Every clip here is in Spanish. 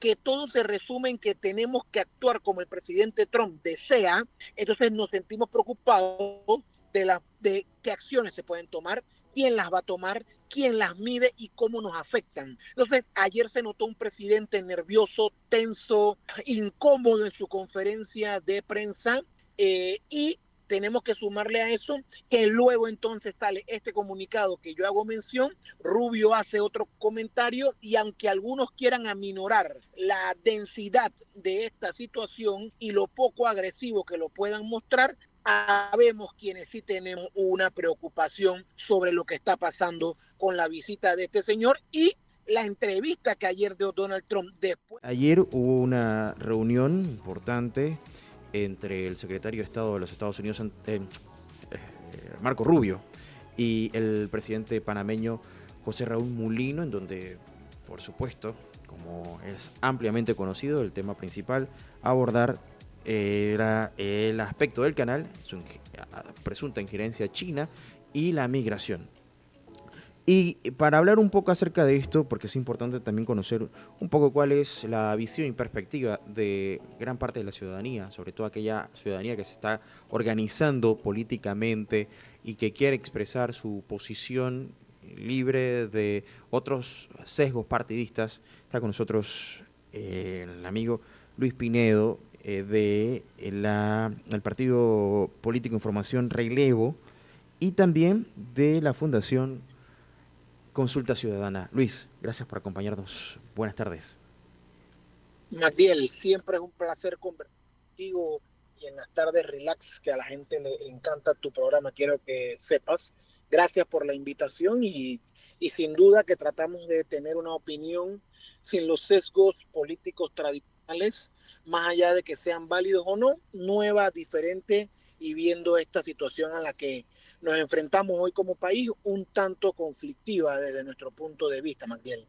que todo se resume en que tenemos que actuar como el presidente Trump desea, entonces nos sentimos preocupados de qué acciones se pueden tomar, quién las va a tomar, quién las mide y cómo nos afectan. Entonces, ayer se notó un presidente nervioso, tenso, incómodo en su conferencia de prensa y tenemos que sumarle a eso que luego entonces sale este comunicado que yo hago mención, Rubio hace otro comentario y aunque algunos quieran aminorar la densidad de esta situación y lo poco agresivo que lo puedan mostrar, sabemos quienes sí tenemos una preocupación sobre lo que está pasando con la visita de este señor y la entrevista que ayer dio Donald Trump después. Ayer hubo una reunión importante entre el secretario de Estado de los Estados Unidos, Marco Rubio, y el presidente panameño José Raúl Mulino, en donde, por supuesto, como es ampliamente conocido, el tema principal a abordar era el aspecto del canal, su presunta injerencia china y la migración. Y para hablar un poco acerca de esto, porque es importante también conocer un poco cuál es la visión y perspectiva de gran parte de la ciudadanía, sobre todo aquella ciudadanía que se está organizando políticamente y que quiere expresar su posición libre de otros sesgos partidistas. Está con nosotros el amigo Luis Pinedo del partido político Información Relevo y también de la Fundación Consulta Ciudadana. Luis, gracias por acompañarnos. Buenas tardes. Magdiel, siempre es un placer conversar contigo y en las tardes relax, que a la gente le encanta tu programa, quiero que sepas. Gracias por la invitación y sin duda que tratamos de tener una opinión sin los sesgos políticos tradicionales, más allá de que sean válidos o no, nueva, diferente y viendo esta situación a la que nos enfrentamos hoy como país, un tanto conflictiva desde nuestro punto de vista, Magdiel.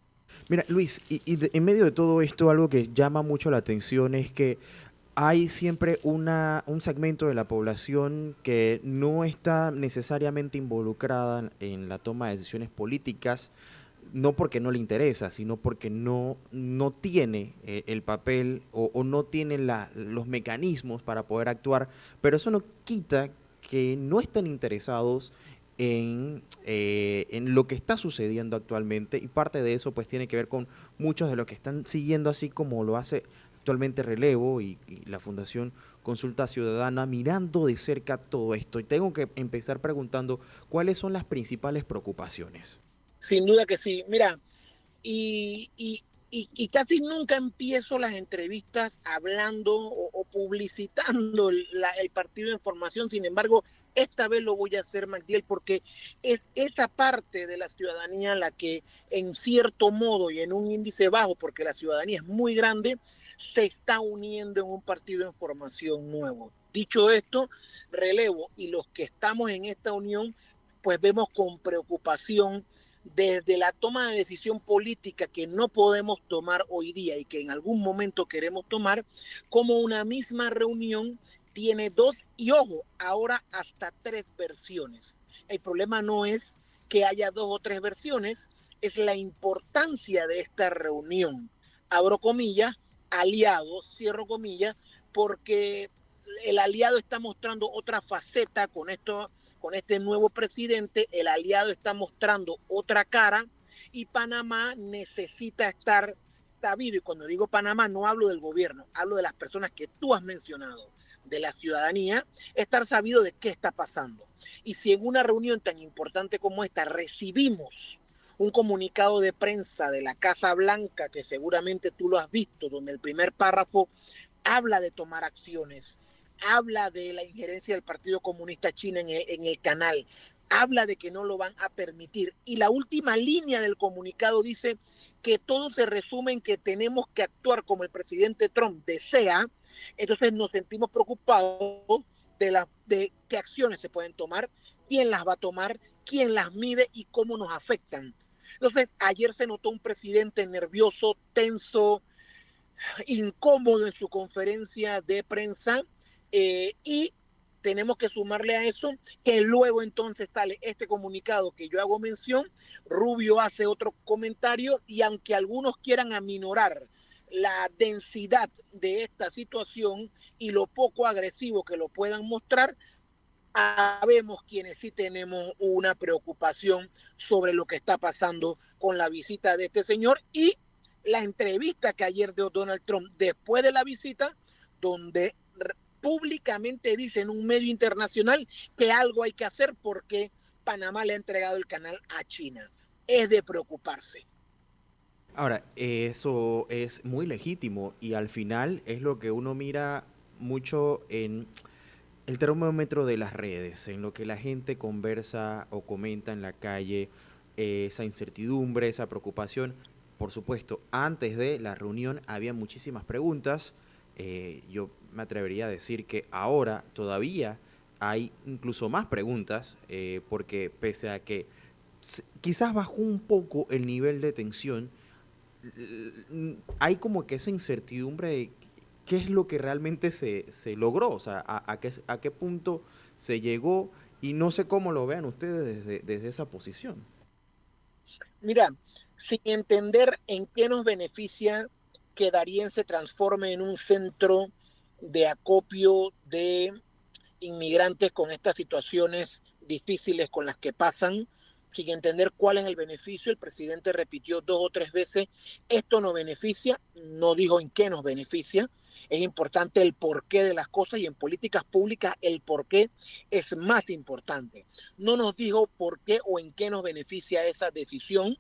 Mira, Luis, en medio de todo esto, algo que llama mucho la atención es que hay siempre un segmento de la población que no está necesariamente involucrada en la toma de decisiones políticas, no porque no le interesa, sino porque no tiene el papel o no tiene los mecanismos para poder actuar, pero eso no quita que no estén interesados en lo que está sucediendo actualmente y parte de eso pues tiene que ver con muchos de los que están siguiendo así como lo hace actualmente Relevo y la Fundación Consulta Ciudadana mirando de cerca todo esto. Y tengo que empezar preguntando cuáles son las principales preocupaciones. Sin duda que sí. Mira, y casi nunca empiezo las entrevistas hablando o publicitando el partido de información. Sin embargo, esta vez lo voy a hacer, Magdiel, porque es esa parte de la ciudadanía la que en cierto modo y en un índice bajo, porque la ciudadanía es muy grande, se está uniendo en un partido de información nuevo. Dicho esto, Relevo y los que estamos en esta unión, pues vemos con preocupación desde la toma de decisión política que no podemos tomar hoy día y que en algún momento queremos tomar, como una misma reunión tiene dos y ojo, ahora hasta tres versiones. El problema no es que haya dos o tres versiones, es la importancia de esta reunión. Abro comillas, aliados, cierro comillas, porque el aliado está mostrando otra faceta con este nuevo presidente, el aliado está mostrando otra cara y Panamá necesita estar sabido. Y cuando digo Panamá no hablo del gobierno, hablo de las personas que tú has mencionado, de la ciudadanía, estar sabido de qué está pasando. Y si en una reunión tan importante como esta recibimos un comunicado de prensa de la Casa Blanca, que seguramente tú lo has visto, donde el primer párrafo habla de tomar acciones, habla de la injerencia del Partido Comunista China en el canal, habla de que no lo van a permitir. Y la última línea del comunicado dice que todo se resume en que tenemos que actuar como el presidente Trump desea. Entonces nos sentimos preocupados de qué acciones se pueden tomar, quién las va a tomar, quién las mide y cómo nos afectan. Entonces, ayer se notó un presidente nervioso, tenso, incómodo en su conferencia de prensa y tenemos que sumarle a eso que luego entonces sale este comunicado que yo hago mención, Rubio hace otro comentario y aunque algunos quieran aminorar la densidad de esta situación y lo poco agresivo que lo puedan mostrar, sabemos quienes sí tenemos una preocupación sobre lo que está pasando con la visita de este señor y la entrevista que ayer dio Donald Trump después de la visita, donde públicamente dice en un medio internacional que algo hay que hacer porque Panamá le ha entregado el canal a China. Es de preocuparse. Ahora, eso es muy legítimo y al final es lo que uno mira mucho en el termómetro de las redes, en lo que la gente conversa o comenta en la calle, esa incertidumbre, esa preocupación. Por supuesto, antes de la reunión había muchísimas preguntas. Yo me atrevería a decir que ahora todavía hay incluso más preguntas, porque pese a que quizás bajó un poco el nivel de tensión, hay como que esa incertidumbre de qué es lo que realmente se logró, o sea, a qué punto se llegó y no sé cómo lo vean ustedes desde esa posición. Mira, sin entender en qué nos beneficia que Darién se transforme en un centro de acopio de inmigrantes con estas situaciones difíciles con las que pasan, sin entender cuál es el beneficio. El presidente repitió 2 o 3 veces, esto nos beneficia, no dijo en qué nos beneficia. Es importante el porqué de las cosas y en políticas públicas el porqué es más importante. No nos dijo por qué o en qué nos beneficia esa decisión.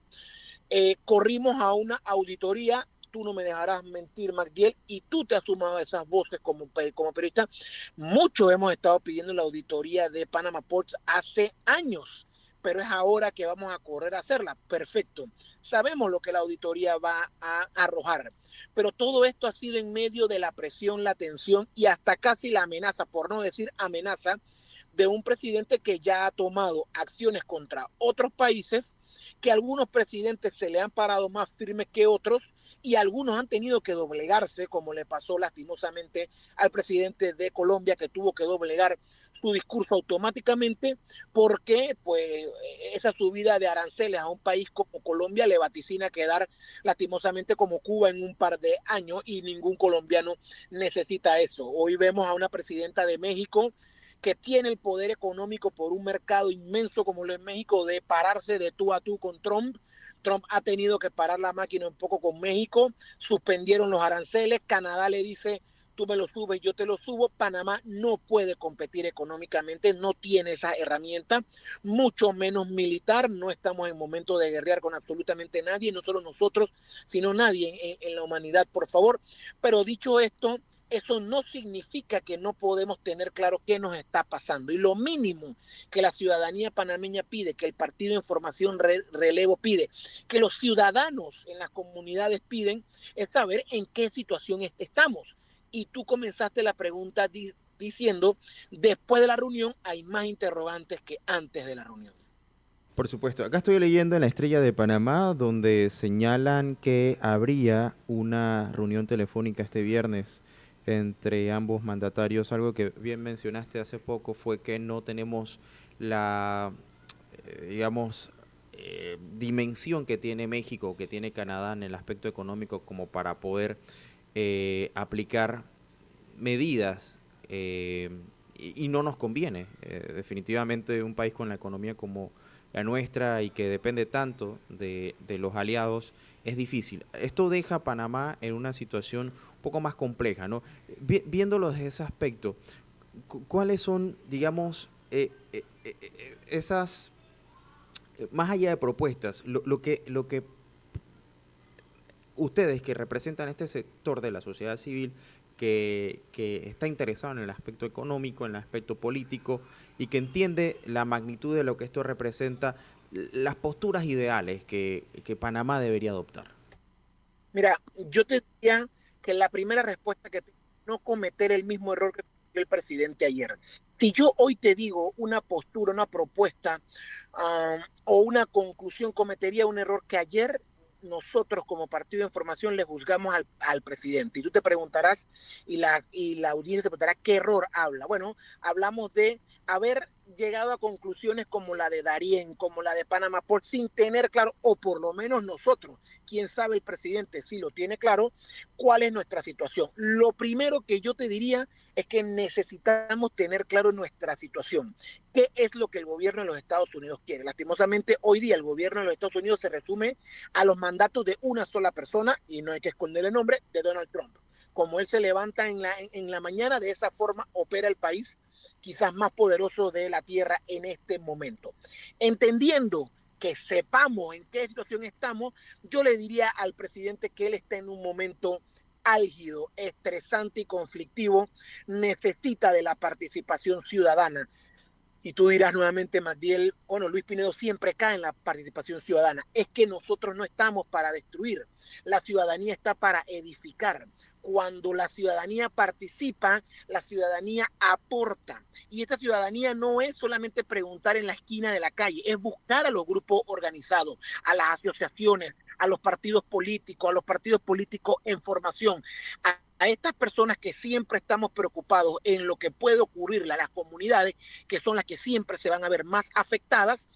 Corrimos a una auditoría, tú no me dejarás mentir, Magdiel, y tú te has sumado a esas voces como periodista. Muchos hemos estado pidiendo la auditoría de Panama Ports hace años, pero es ahora que vamos a correr a hacerla. Perfecto. Sabemos lo que la auditoría va a arrojar, pero todo esto ha sido en medio de la presión, la tensión y hasta casi la amenaza, por no decir amenaza, de un presidente que ya ha tomado acciones contra otros países, que algunos presidentes se le han parado más firmes que otros y algunos han tenido que doblegarse, como le pasó lastimosamente al presidente de Colombia, que tuvo que doblegar su discurso automáticamente porque pues esa subida de aranceles a un país como Colombia le vaticina quedar lastimosamente como Cuba en un par de años y ningún colombiano necesita eso. Hoy vemos a una presidenta de México que tiene el poder económico por un mercado inmenso como lo es México de pararse de tú a tú con Trump. Trump ha tenido que parar la máquina un poco con México, suspendieron los aranceles, Canadá le dice tú me lo subes, yo te lo subo. Panamá no puede competir económicamente, no tiene esa herramienta, mucho menos militar. No estamos en momento de guerrear con absolutamente nadie, no solo nosotros, sino nadie en la humanidad, por favor. Pero dicho esto, eso no significa que no podemos tener claro qué nos está pasando. Y lo mínimo que la ciudadanía panameña pide, que el Partido Información Relevo pide, que los ciudadanos en las comunidades piden, es saber en qué situación estamos. Y tú comenzaste la pregunta diciendo, después de la reunión hay más interrogantes que antes de la reunión. Por supuesto, acá estoy leyendo en La Estrella de Panamá, donde señalan que habría una reunión telefónica este viernes entre ambos mandatarios. Algo que bien mencionaste hace poco fue que no tenemos la, digamos, dimensión que tiene México, que tiene Canadá en el aspecto económico como para poder aplicar medidas, y no nos conviene. Definitivamente un país con la economía como la nuestra y que depende tanto de los aliados, es difícil. Esto deja a Panamá en una situación un poco más compleja, ¿no? Viéndolo desde ese aspecto, ¿cuáles son, digamos, esas, más allá de propuestas, lo que ustedes que representan este sector de la sociedad civil que está interesado en el aspecto económico, en el aspecto político y que entiende la magnitud de lo que esto representa, las posturas ideales que Panamá debería adoptar? Mira, yo te diría que la primera respuesta que tengo es no cometer el mismo error que cometió el presidente ayer. Si yo hoy te digo una postura, una propuesta o una conclusión, cometería un error que ayer nosotros como Partido de Información le juzgamos al presidente. Y tú te preguntarás, y la audiencia se preguntará, ¿qué error habla? Bueno, hablamos de haber llegado a conclusiones como la de Darién, como la de Panamá, por sin tener claro, o por lo menos nosotros, quién sabe el presidente sí lo tiene claro, cuál es nuestra situación. Lo primero que yo te diría es que necesitamos tener claro nuestra situación. ¿Qué es lo que el gobierno de los Estados Unidos quiere? Lastimosamente, hoy día el gobierno de los Estados Unidos se resume a los mandatos de una sola persona, y no hay que esconder el nombre, de Donald Trump. Como él se levanta en la mañana, de esa forma opera el país quizás más poderoso de la tierra en este momento. Entendiendo que sepamos en qué situación estamos, yo le diría al presidente que él está en un momento álgido, estresante y conflictivo, necesita de la participación ciudadana. Y tú dirás nuevamente, Magdiel, bueno, Luis Pinedo siempre cae en la participación ciudadana. Es que nosotros no estamos para destruir, la ciudadanía está para edificar. Cuando la ciudadanía participa, la ciudadanía aporta. Y esta ciudadanía no es solamente preguntar en la esquina de la calle, es buscar a los grupos organizados, a las asociaciones, a los partidos políticos en formación, a estas personas que siempre estamos preocupados en lo que puede ocurrirle a las comunidades, que son las que siempre se van a ver más afectadas,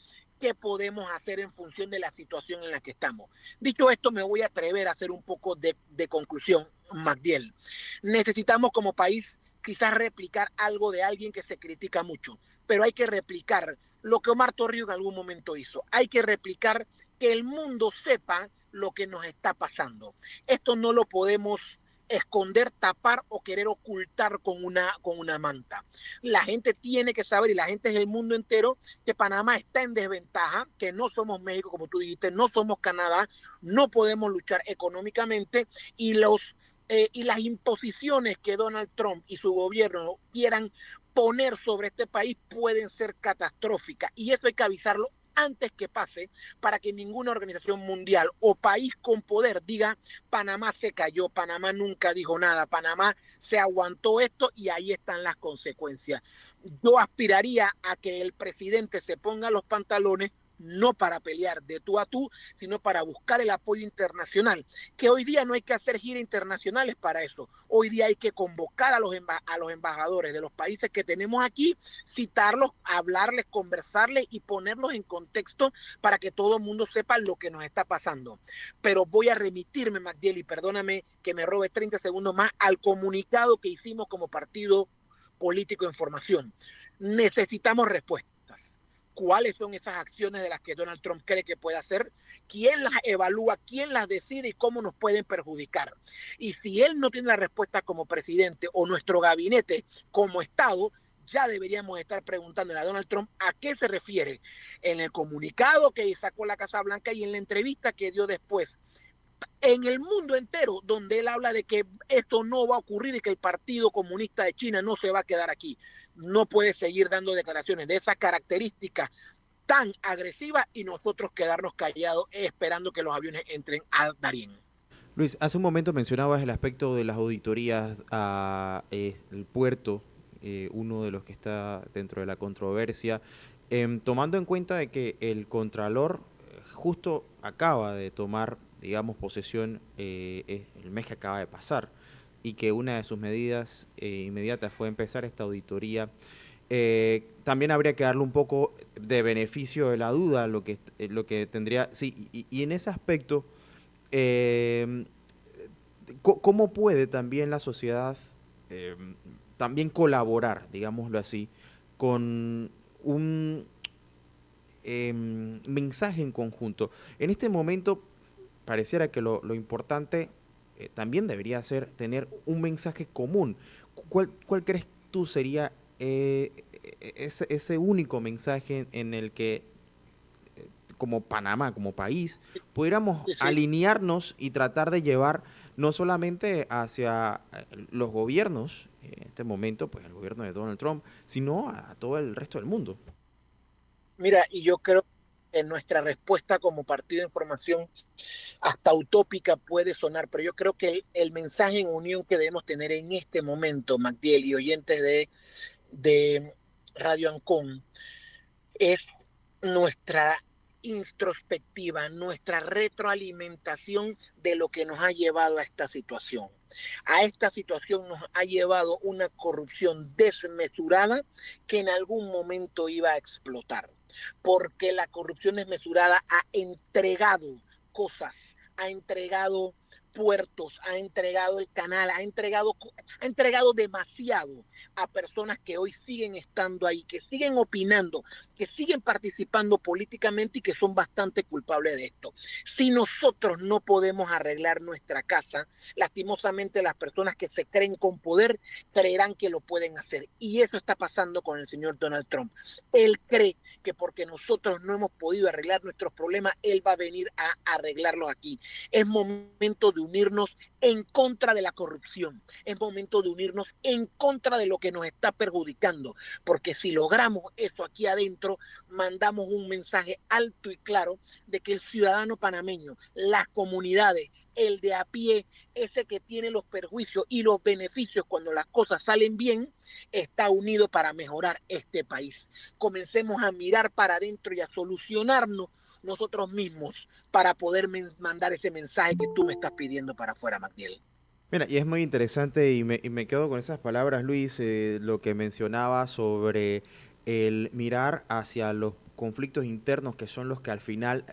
qué podemos hacer en función de la situación en la que estamos. Dicho esto, me voy a atrever a hacer un poco de conclusión, Magdiel. Necesitamos como país quizás replicar algo de alguien que se critica mucho, pero hay que replicar lo que Omar Torrijos en algún momento hizo. Hay que replicar que el mundo sepa lo que nos está pasando. Esto no lo podemos esconder, tapar o querer ocultar con una manta. La gente tiene que saber, y la gente es el mundo entero, que Panamá está en desventaja, que no somos México, como tú dijiste, no somos Canadá, no podemos luchar económicamente, y las imposiciones que Donald Trump y su gobierno quieran poner sobre este país pueden ser catastróficas, y eso hay que avisarlo antes que pase, para que ninguna organización mundial o país con poder diga Panamá se cayó, Panamá nunca dijo nada, Panamá se aguantó esto y ahí están las consecuencias. Yo aspiraría a que el presidente se ponga los pantalones, no para pelear de tú a tú, sino para buscar el apoyo internacional, que hoy día no hay que hacer giras internacionales para eso. Hoy día hay que convocar a los embajadores de los países que tenemos aquí, citarlos, hablarles, conversarles y ponerlos en contexto para que todo el mundo sepa lo que nos está pasando. Pero voy a remitirme, Magdiel, y perdóname que me robe 30 segundos más, al comunicado que hicimos como partido político en formación. Necesitamos respuestas. ¿Cuáles son esas acciones de las que Donald Trump cree que puede hacer? ¿Quién las evalúa? ¿Quién las decide y cómo nos pueden perjudicar? Y si él no tiene la respuesta como presidente o nuestro gabinete como Estado, ya deberíamos estar preguntándole a Donald Trump a qué se refiere en el comunicado que sacó la Casa Blanca y en la entrevista que dio después en el mundo entero, donde él habla de que esto no va a ocurrir y que el Partido Comunista de China no se va a quedar aquí. No puede seguir dando declaraciones de esas características tan agresivas y nosotros quedarnos callados esperando que los aviones entren a Darién. Luis, hace un momento mencionabas el aspecto de las auditorías a el puerto, uno de los que está dentro de la controversia, tomando en cuenta de que el Contralor justo acaba de tomar, digamos, posesión el mes que acaba de pasar, y que una de sus medidas inmediatas fue empezar esta auditoría. También habría que darle un poco de beneficio de la duda a lo que tendría, sí, y en ese aspecto, eh, ¿cómo puede también la sociedad eh, también colaborar, digámoslo así, con un mensaje en conjunto? En este momento pareciera que lo importante también debería ser tener un mensaje común. ¿Cuál crees tú sería ese único mensaje en el que como Panamá, como país, pudiéramos Sí, sí. alinearnos y tratar de llevar no solamente hacia los gobiernos, en este momento, pues el gobierno de Donald Trump, sino a todo el resto del mundo? Mira, y yo creo que nuestra respuesta como partido de información hasta utópica puede sonar, pero yo creo que el mensaje en unión que debemos tener en este momento, Magdiel y oyentes de Radio Ancon, es nuestra introspectiva, nuestra retroalimentación de lo que nos ha llevado a esta situación. A esta situación nos ha llevado una corrupción desmesurada que en algún momento iba a explotar, porque la corrupción desmesurada ha entregado cosas, ha entregado puertos, ha entregado el canal, ha entregado demasiado a personas que hoy siguen estando ahí, que siguen opinando, que siguen participando políticamente y que son bastante culpables de esto. Si nosotros no podemos arreglar nuestra casa, lastimosamente las personas que se creen con poder creerán que lo pueden hacer. Y eso está pasando con el señor Donald Trump. Él cree que porque nosotros no hemos podido arreglar nuestros problemas, él va a venir a arreglarlos aquí. Es momento de unirnos en contra de la corrupción. Es momento de unirnos en contra de lo que nos está perjudicando. Porque si logramos eso aquí adentro, mandamos un mensaje alto y claro de que el ciudadano panameño, las comunidades, el de a pie, ese que tiene los perjuicios y los beneficios cuando las cosas salen bien, está unido para mejorar este país. Comencemos a mirar para adentro y a solucionarnos nosotros mismos para poder mandar ese mensaje que tú me estás pidiendo para afuera, Magdiel. Mira, y es muy interesante y me quedo con esas palabras, Luis, lo que mencionaba sobre el mirar hacia los conflictos internos que son los que al final,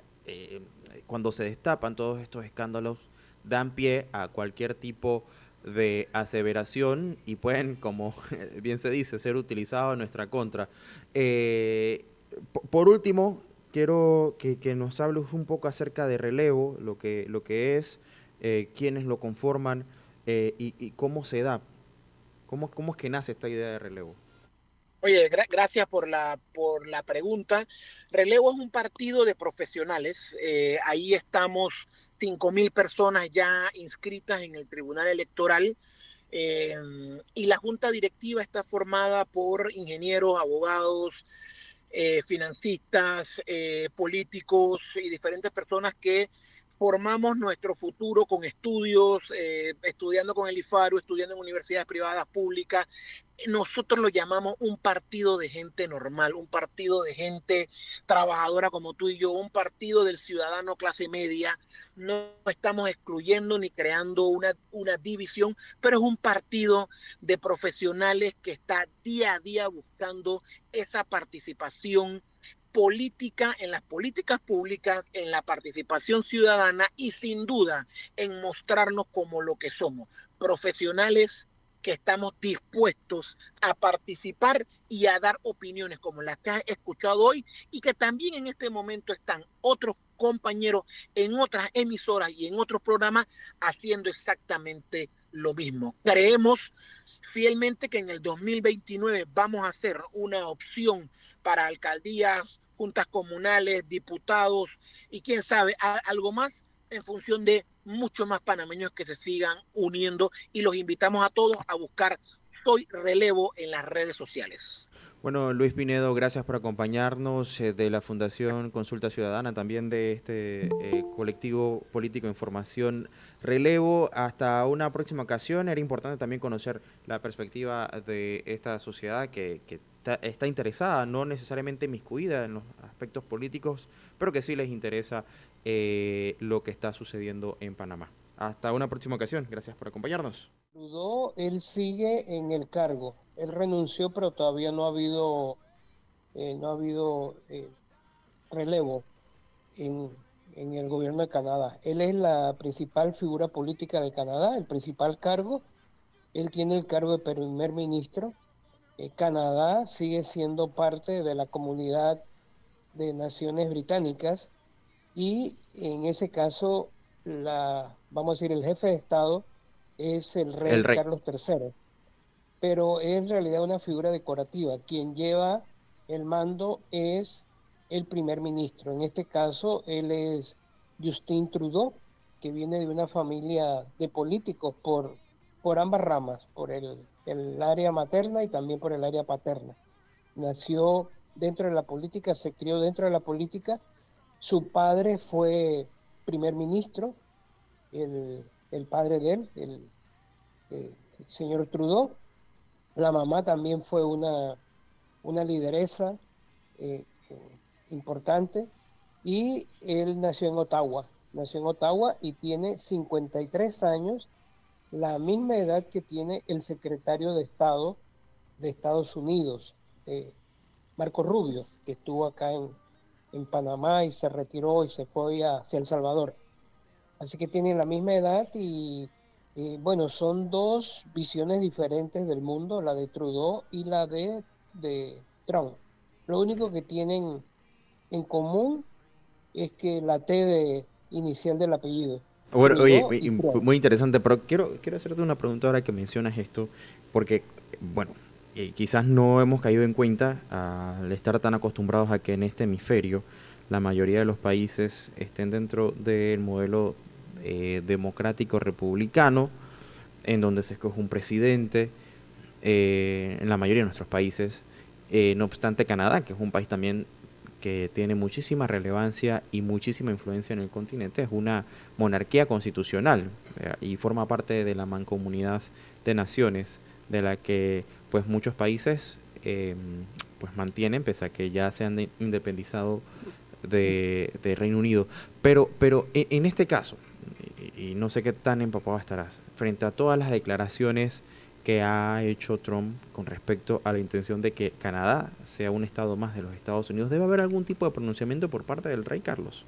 cuando se destapan todos estos escándalos, dan pie a cualquier tipo de aseveración y pueden, como bien se dice, ser utilizados en nuestra contra. Eh, por último, quiero que nos hables un poco acerca de Relevo, lo que es, quiénes lo conforman y cómo se da, cómo es que nace esta idea de Relevo. Oye, gracias por la pregunta. Relevo es un partido de profesionales. Ahí estamos 5.000 personas ya inscritas en el Tribunal Electoral. Eh, y la junta directiva está formada por ingenieros, abogados, financistas, políticos y diferentes personas que formamos nuestro futuro con estudios, estudiando con el IFARU, estudiando en universidades privadas, públicas. Nosotros lo llamamos un partido de gente normal, un partido de gente trabajadora como tú y yo, un partido del ciudadano clase media. No estamos excluyendo ni creando una división, pero es un partido de profesionales que está día a día buscando esa participación política, en las políticas públicas, en la participación ciudadana y sin duda en mostrarnos como lo que somos, profesionales que estamos dispuestos a participar y a dar opiniones como las que has escuchado hoy y que también en este momento están otros compañeros en otras emisoras y en otros programas haciendo exactamente lo mismo. Creemos fielmente que en el 2029 vamos a hacer una opción para alcaldías, juntas comunales, diputados y quién sabe, algo más en función de muchos más panameños que se sigan uniendo y los invitamos a todos a buscar Soy Relevo en las redes sociales. Bueno, Luis Pinedo, gracias por acompañarnos de la Fundación Consulta Ciudadana, también de este colectivo político Información Relevo. Hasta una próxima ocasión. Era importante también conocer la perspectiva de esta sociedad que está interesada, no necesariamente inmiscuida en los aspectos políticos, pero que sí les interesa lo que está sucediendo en Panamá. Hasta una próxima ocasión. Gracias por acompañarnos. Trudeau, él sigue en el cargo. Él renunció, pero todavía no ha habido relevo en, en el gobierno de Canadá. Él es la principal figura política de Canadá, el principal cargo. Él tiene el cargo de primer ministro. Canadá sigue siendo parte de la comunidad de naciones británicas y en ese caso, vamos a decir, el jefe de Estado es el El rey rey. Carlos III, pero es en realidad una figura decorativa. Quien lleva el mando es el primer ministro. En este caso, él es Justin Trudeau, que viene de una familia de políticos por ambas ramas, por el área materna y también por el área paterna. Nació dentro de la política, se crió dentro de la política. Su padre fue primer ministro, el padre de él, el señor Trudeau. La mamá también fue una lideresa importante y él nació en Ottawa y tiene 53 años, la misma edad que tiene el secretario de Estado de Estados Unidos, Marco Rubio, que estuvo acá en Panamá y se retiró y se fue hacia El Salvador. Así que tienen la misma edad y bueno, son dos visiones diferentes del mundo, la de Trudeau y la de Trump. Lo único que tienen en común es que la T inicial del apellido, Bueno, oye, Trudeau y Trump. muy interesante, pero quiero hacerte una pregunta ahora que mencionas esto, porque, bueno, quizás no hemos caído en cuenta al estar tan acostumbrados a que en este hemisferio la mayoría de los países estén dentro del modelo democrático republicano, en donde se escoge un presidente, en la mayoría de nuestros países. No obstante, Canadá, que es un país también que tiene muchísima relevancia y muchísima influencia en el continente, es una monarquía constitucional y forma parte de la mancomunidad de naciones de la que pues muchos países pues mantienen pese a que ya se han independizado de Reino Unido. Pero en este caso, y no sé qué tan empapado estarás, frente a todas las declaraciones que ha hecho Trump con respecto a la intención de que Canadá sea un estado más de los Estados Unidos, ¿debe haber algún tipo de pronunciamiento por parte del rey Carlos?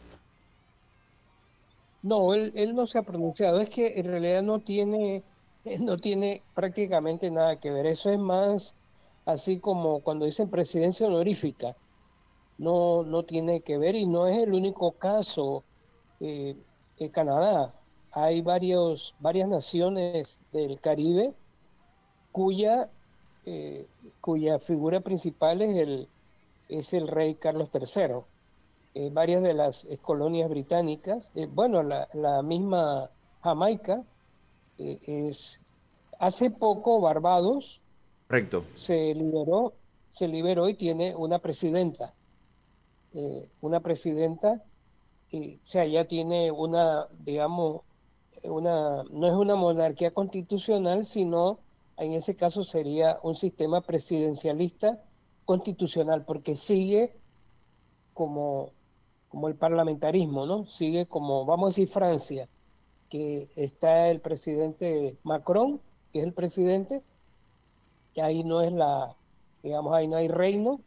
No, él no se ha pronunciado, es que en realidad no tiene prácticamente nada que ver. Eso es más así como cuando dicen presidencia honorífica, no tiene que ver y no es el único caso. eh, Canadá, hay varias naciones del Caribe cuya, eh, cuya figura principal es el rey Carlos III. Varias de las colonias británicas, bueno, la misma Jamaica, es, hace poco Barbados Correcto. se liberó, se liberó y tiene una presidenta, o sea, ya tiene una, digamos, no es una monarquía constitucional, sino en ese caso sería un sistema presidencialista constitucional, porque sigue como, como el parlamentarismo, ¿no? Sigue como, vamos a decir, Francia, que está el presidente Macron, que es el presidente, que ahí no es digamos, ahí no hay reino,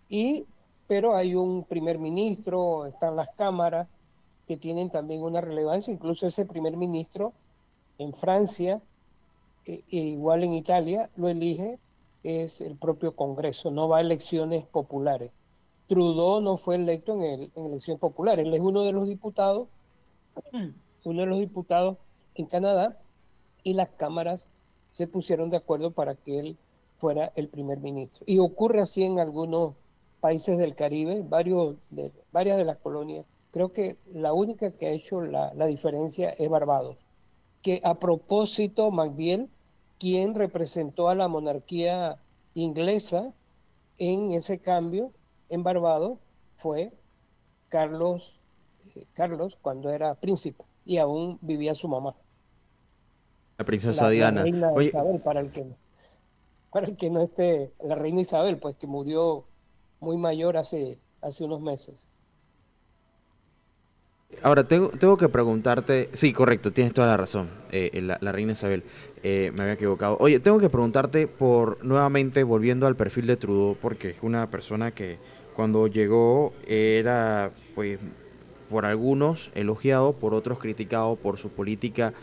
y, pero hay un primer ministro, están las cámaras, que tienen también una relevancia, incluso ese primer ministro en Francia, igual en Italia, lo elige es el propio Congreso, no va a elecciones populares. Trudeau no fue electo en elecciones populares, él es uno de los diputados en Canadá y las cámaras se pusieron de acuerdo para que él fuera el primer ministro. Y ocurre así en algunos países del Caribe, varias de las colonias. Creo que la única que ha hecho la diferencia es Barbados, que a propósito, MacDill, quien representó a la monarquía inglesa en ese cambio en Barbados fue Carlos, Carlos cuando era príncipe y aún vivía su mamá, La princesa la Diana. reina Oye, Isabel, para el que no esté, la reina Isabel, pues que murió muy mayor hace unos meses. ahora tengo que preguntarte, sí, correcto, tienes toda la razón, la reina Isabel, me había equivocado. Oye, tengo que preguntarte por, nuevamente, volviendo al perfil de Trudeau, porque es una persona que cuando llegó era, pues, por algunos elogiado, por otros criticado por su política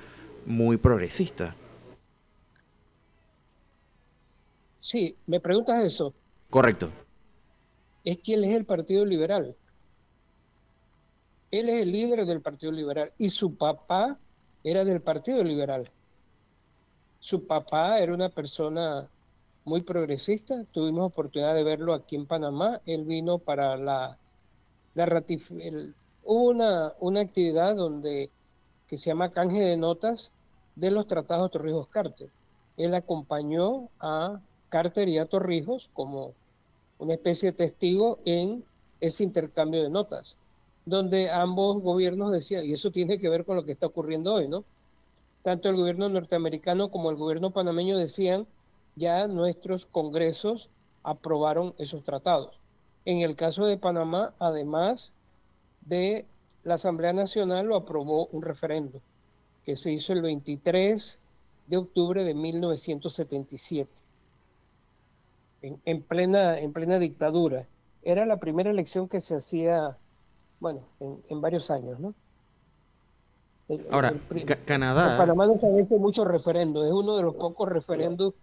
muy progresista. Sí, me preguntas eso, Correcto. es que él es el Partido Liberal. Él es el líder del Partido Liberal y su papá era del Partido Liberal. Su papá era una persona muy progresista. Tuvimos oportunidad de verlo aquí en Panamá. Él vino para la ratificación. Hubo una actividad que se llama canje de notas de los tratados de Torrijos-Carter. Él acompañó a Carter y a Torrijos como una especie de testigo en ese intercambio de notas, donde ambos gobiernos decían, y eso tiene que ver con lo que está ocurriendo hoy, ¿no? Tanto el gobierno norteamericano como el gobierno panameño decían, ya nuestros congresos aprobaron esos tratados. En el caso de Panamá, además, de la Asamblea Nacional lo aprobó un referendo que se hizo el 23 de octubre de 1977, en plena dictadura. Era la primera elección que se hacía, bueno, en varios años, ¿no? Ahora, En Canadá, Panamá no se han hecho muchos referendos, es uno de los pocos referendos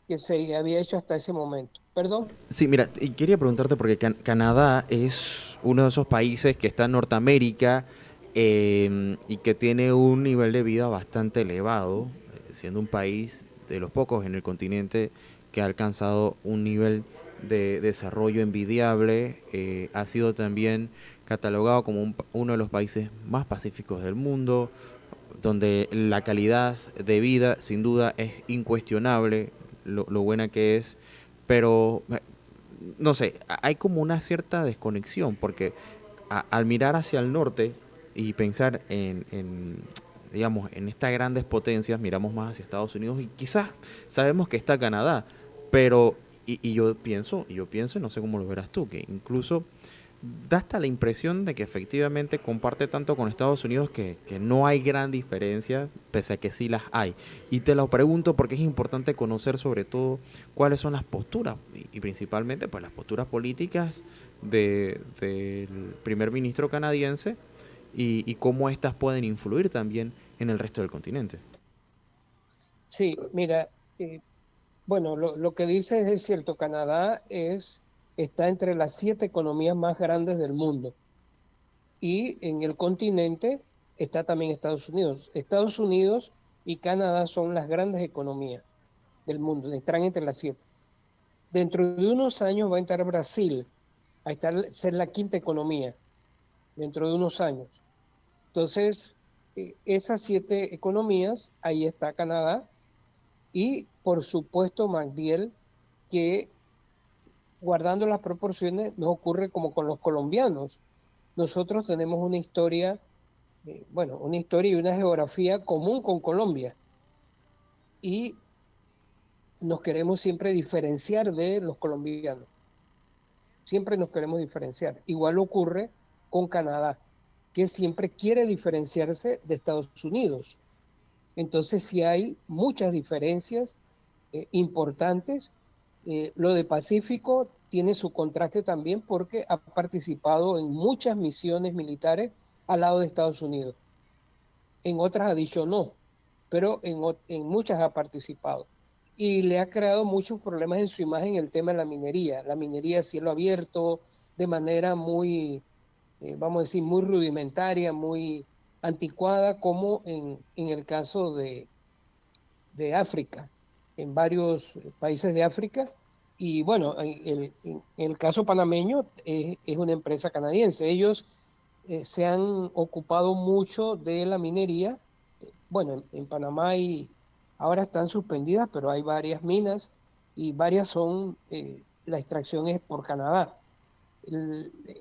que se había hecho hasta ese momento. ¿Perdón? sí, mira, y quería preguntarte porque Canadá es uno de esos países que está en Norteamérica y que tiene un nivel de vida bastante elevado, siendo un país de los pocos en el continente que ha alcanzado un nivel de desarrollo envidiable. Ha sido también catalogado como uno de los países más pacíficos del mundo, donde la calidad de vida sin duda es incuestionable, lo buena que es, pero no sé, hay como una cierta desconexión, porque al mirar hacia el norte y pensar digamos, en estas grandes potencias, miramos más hacia Estados Unidos y quizás sabemos que está Canadá, pero, y yo pienso, y no sé cómo lo verás tú, que incluso da hasta la impresión de que efectivamente comparte tanto con Estados Unidos que no hay gran diferencia, pese a que sí las hay. Y te lo pregunto porque es importante conocer sobre todo cuáles son las posturas, y principalmente pues las posturas políticas del primer ministro canadiense y cómo éstas pueden influir también en el resto del continente. Sí, mira, bueno, lo que dices es cierto, está entre las 7 economías más grandes del mundo y en el continente está también Estados Unidos. Estados Unidos y Canadá son las grandes economías del mundo, están entre las 7. Dentro de unos años va a entrar Brasil ser la quinta economía, dentro de unos años. Entonces, esas 7 economías, ahí está Canadá y por supuesto, Magdiel, que guardando las proporciones nos ocurre como con los colombianos. Nosotros tenemos una historia, bueno, una historia y una geografía común con Colombia y nos queremos siempre diferenciar de los colombianos. Siempre nos queremos diferenciar. Igual ocurre con Canadá, que siempre quiere diferenciarse de Estados Unidos. Entonces, sí hay muchas diferencias importantes. Lo de Pacífico tiene su contraste también porque ha participado en muchas misiones militares al lado de Estados Unidos. En otras ha dicho no, pero en muchas ha participado. Y le ha creado muchos problemas en su imagen el tema de la minería a cielo abierto, de manera muy, vamos a decir, muy rudimentaria, muy anticuada, como en el caso de África, en varios países de África. Y bueno, en el caso panameño es una empresa canadiense. Ellos se han ocupado mucho de la minería. Bueno, en Panamá ahora están suspendidas, pero hay varias minas y varias la extracción es por Canadá.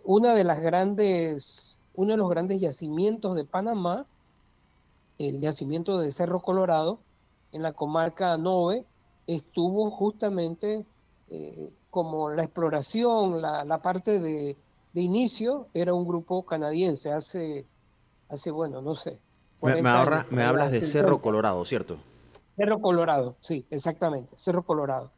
Uno de los grandes yacimientos de Panamá, el yacimiento de Cerro Colorado, en la comarca Nove, estuvo justamente como la exploración, la parte de inicio, era un grupo canadiense bueno, no sé, 40 años, por Me allá, hablas de Cerro 50. Colorado, ¿cierto? Cerro Colorado, sí, exactamente, Cerro Colorado.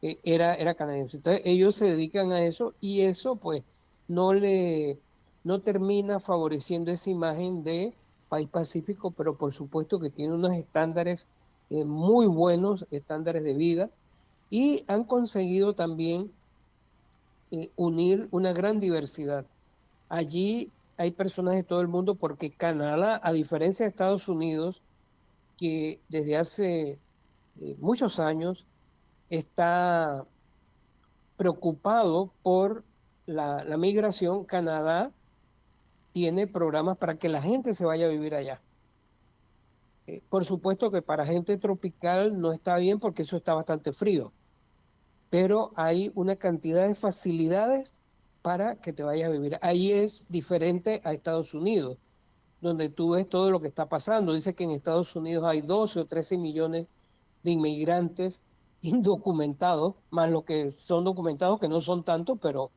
Era canadiense. Entonces, ellos se dedican a eso y eso, pues, no le, no termina favoreciendo esa imagen de país pacífico, pero por supuesto que tiene unos estándares muy buenos, estándares de vida, y han conseguido también unir una gran diversidad. Allí hay personas de todo el mundo porque Canadá, a diferencia de Estados Unidos, que desde hace muchos años está preocupado por la migración, Canadá tiene programas para que la gente se vaya a vivir allá. Por supuesto que para gente tropical no está bien porque eso está bastante frío, pero hay una cantidad de facilidades para que te vayas a vivir. Ahí es diferente a Estados Unidos, donde tú ves todo lo que está pasando. Dice que en Estados Unidos hay 12 o 13 millones de inmigrantes indocumentados, más los que son documentados, que no son tantos, pero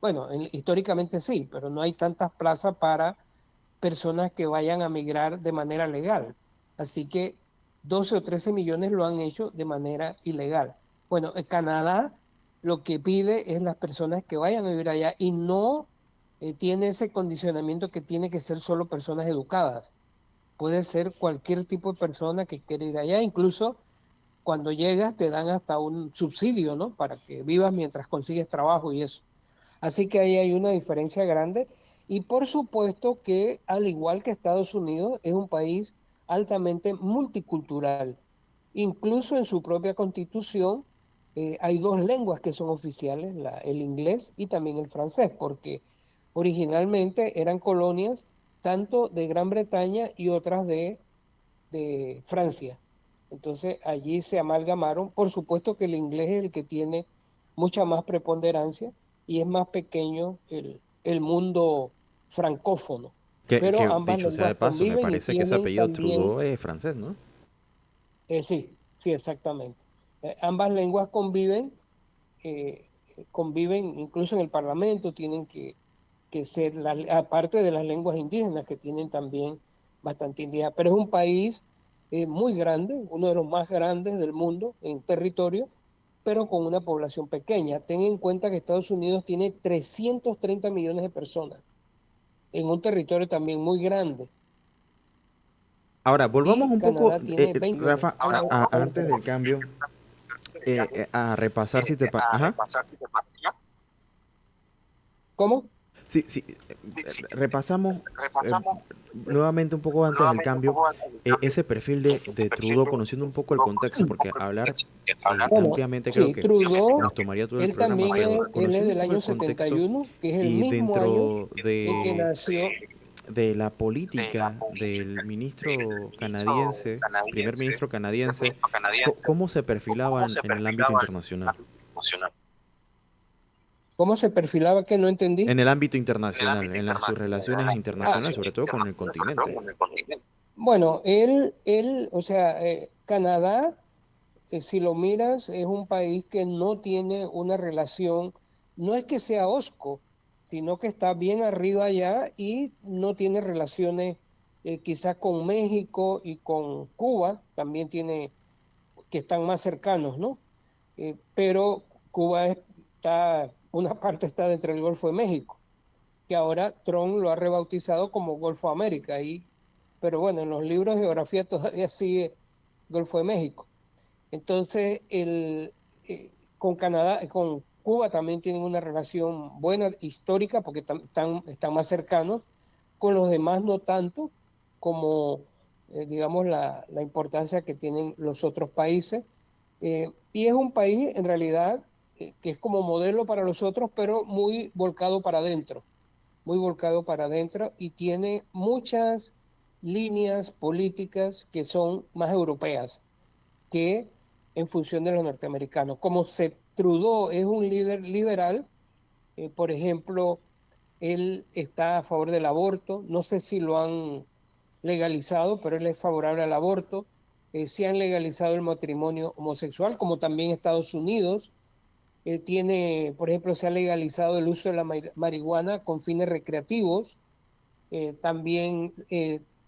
Bueno, históricamente sí, pero no hay tantas plazas para personas que vayan a migrar de manera legal. Así que 12 o 13 millones lo han hecho de manera ilegal. Bueno, en Canadá lo que pide es las personas que vayan a vivir allá y no tiene ese condicionamiento que tiene que ser solo personas educadas. Puede ser cualquier tipo de persona que quiera ir allá, incluso cuando llegas te dan hasta un subsidio, ¿no? Para que vivas mientras consigues trabajo y eso. Así que ahí hay una diferencia grande. Y por supuesto que, al igual que Estados Unidos, es un país altamente multicultural. Incluso en su propia constitución hay dos lenguas que son oficiales, el inglés y también el francés, porque originalmente eran colonias tanto de Gran Bretaña y otras de Francia. Entonces allí se amalgamaron. Por supuesto que el inglés es el que tiene mucha más preponderancia y es más pequeño el mundo francófono. Pero Que ambas dicho sea lenguas de paso, me conviven y parece que ese tienen apellido también, Trudeau es francés, ¿no? sí, sí, exactamente. Ambas lenguas eh, conviven incluso en el Parlamento, tienen que ser, aparte de las lenguas indígenas que tienen también bastante indígena, pero es un país muy grande, uno de los más grandes del mundo en territorio, pero con una población pequeña. Ten en cuenta que Estados Unidos tiene 330 millones de personas en un territorio también muy grande Ahora, volvamos y un poco, Canadá tiene 20 millones. Rafa, antes del cambio, a repasar si te... Ajá. ¿Cómo? Sí, sí, repasamos eh, nuevamente un poco antes del cambio ese perfil de Trudeau, conociendo un poco el contexto, porque hablar Bueno, ampliamente creo sí, que Trudeau, nos tomaría todo el él programa, también pero él es conociendo un del poco año el contexto 71, que es el y mismo año dentro en que nació. de la política del ministro canadiense, primer ministro canadiense, ¿cómo se perfilaban en el ámbito internacional? ¿Cómo se perfilaba que no entendí? En el ámbito internacional, en sus relaciones Ah, internacionales, sobre todo con el continente. bueno, o sea, Canadá, si lo miras, es un país que no tiene una relación, no es que sea hosco, sino que está bien arriba allá y no tiene relaciones quizás con México y con Cuba, también tiene, que están más cercanos, ¿no? Pero Cuba está, una parte está dentro del Golfo de México, que ahora Trump lo ha rebautizado como Golfo de América, pero bueno, en los libros de geografía todavía sigue Golfo de México. Entonces, con Canadá, con Cuba también tienen una relación buena, histórica, porque están más cercanos, con los demás no tanto, como digamos la importancia que tienen los otros países. Y es un país en realidad que es como modelo para los otros, pero muy volcado para adentro y tiene muchas líneas políticas que son más europeas que en función de los norteamericanos. Como se Trudeau es un líder liberal, por ejemplo, él está a favor del aborto, no sé si lo han legalizado, pero él es favorable al aborto. Se han legalizado el matrimonio homosexual, como también Estados Unidos. Tiene, por ejemplo, se ha legalizado el uso de la marihuana con fines recreativos. También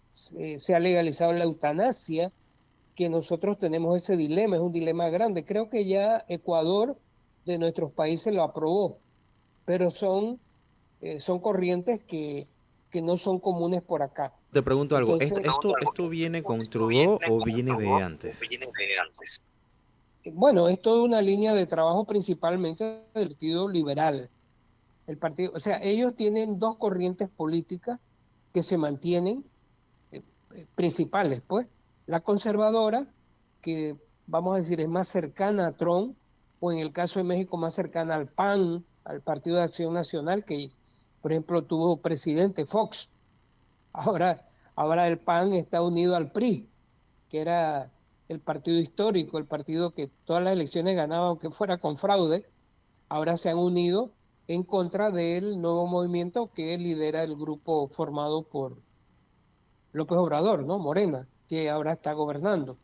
se ha legalizado la eutanasia, que nosotros tenemos ese dilema, es un dilema grande. Creo que ya Ecuador de nuestros países lo aprobó, pero son corrientes que no son comunes por acá. Te pregunto algo, Entonces, ¿esto viene con Trudeau o viene de antes? bueno, es toda una línea de trabajo principalmente del Partido Liberal. O sea, ellos tienen dos corrientes políticas que se mantienen eh, principales, pues. La conservadora, que vamos a decir es más cercana a Trump, o en el caso de México más cercana al PAN, al Partido de Acción Nacional, que por ejemplo tuvo presidente Fox. Ahora, ahora el PAN está unido al PRI, que era el partido histórico, el partido que todas las elecciones ganaba, aunque fuera con fraude. Ahora se han unido en contra del nuevo movimiento que lidera el grupo formado por López Obrador, ¿no? Morena, que ahora está gobernando.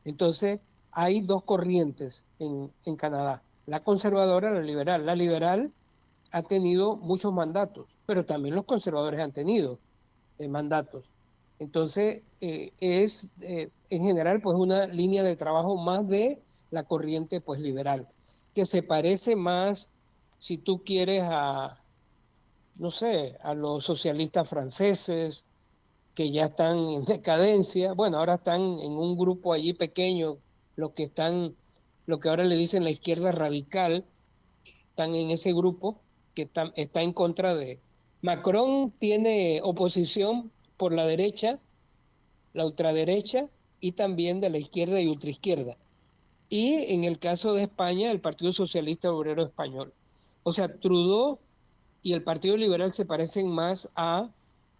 Entonces, hay dos corrientes en Canadá, la conservadora y la liberal. La liberal ha tenido muchos mandatos, pero también los conservadores han tenido mandatos. Entonces, en general pues una línea de trabajo más de la corriente pues liberal, que se parece más, si tú quieres, no sé, a los socialistas franceses, que ya están en decadencia. Bueno, ahora están en un grupo allí pequeño, los que están, lo que ahora le dicen la izquierda radical, están en ese grupo que está en contra de... Macron tiene oposición por la derecha, la ultraderecha, y también de la izquierda y ultraizquierda. Y en el caso de España, el Partido Socialista Obrero Español. O sea, Trudeau y el Partido Liberal se parecen más a,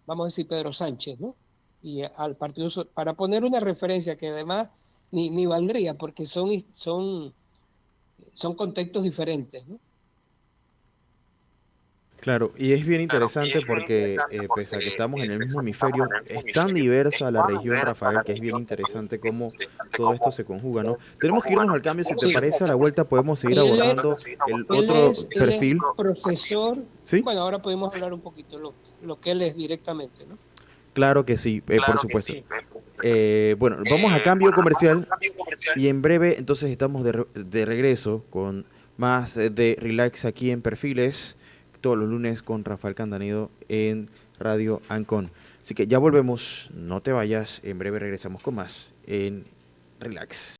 vamos a decir, Pedro Sánchez, ¿no? Y al Partido, para poner una referencia que además ni valdría, porque son contextos diferentes, ¿no? Claro, y es bien interesante porque pese a que estamos en el mismo hemisferio, es tan diversa la región, Rafael, que es bien interesante cómo todo esto se conjuga, ¿no? Tenemos que irnos al cambio, si te Sí. parece, a la vuelta podemos seguir Y abordando el otro él es perfil, profesor. ¿sí? Bueno, ahora podemos hablar un poquito lo que él es directamente, ¿no? Claro que sí, por supuesto. Bueno, vamos a cambio comercial y en breve entonces estamos de regreso con más de Relax aquí en Perfiles, todos los lunes con Rafael Candanedo en Radio Ancon. Así que ya volvemos, no te vayas, en breve regresamos con más en Relax.